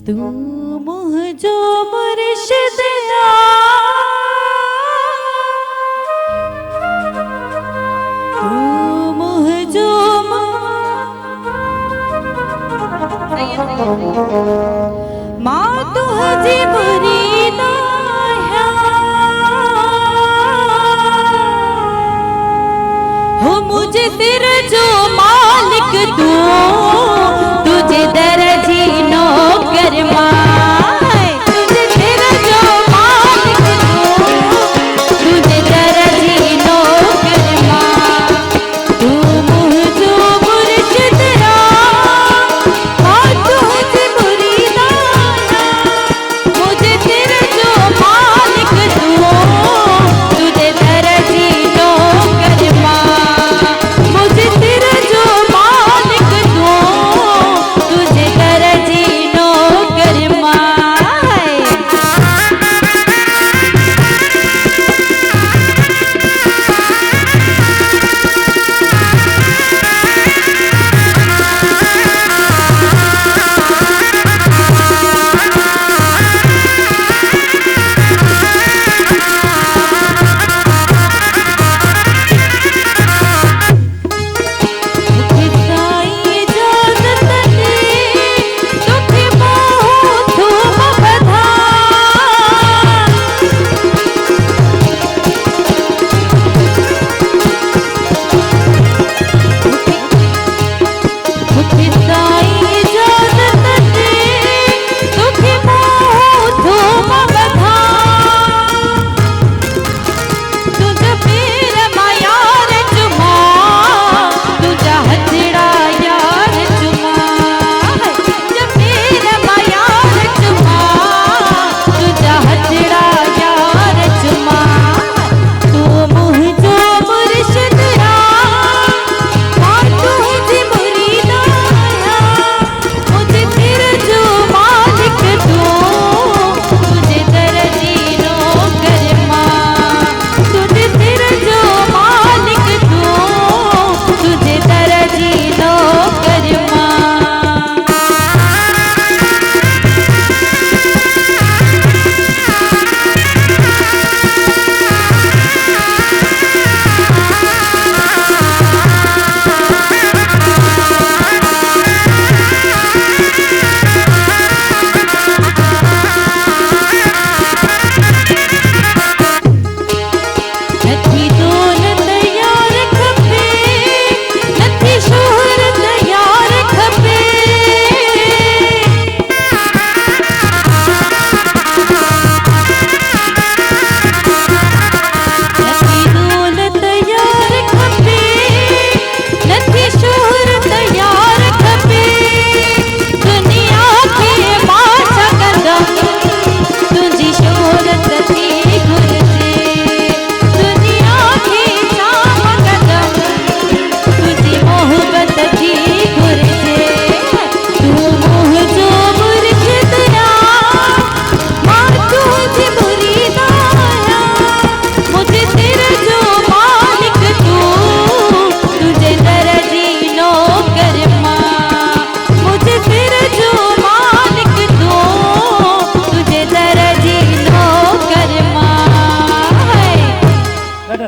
तू मुझो मुर्शिद तू मुझो माँ तू हजी मुरीदा हो मुझे तेरा जो मालिक तू तुझे दर्जी नौकर माए तुझे तेरा जो मालिक तू तुझे दर्जी नौकर माँ तू मुझो मुर्शिद हाँ तुझे मुरीदा मुझे तेरा जो मालिक तू तुझे दर्जी नौकर माँ मुझे तेरा जो मालिक तू तुझे दर्जी नौकर माँ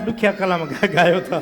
दुखिया कलाम गायो था।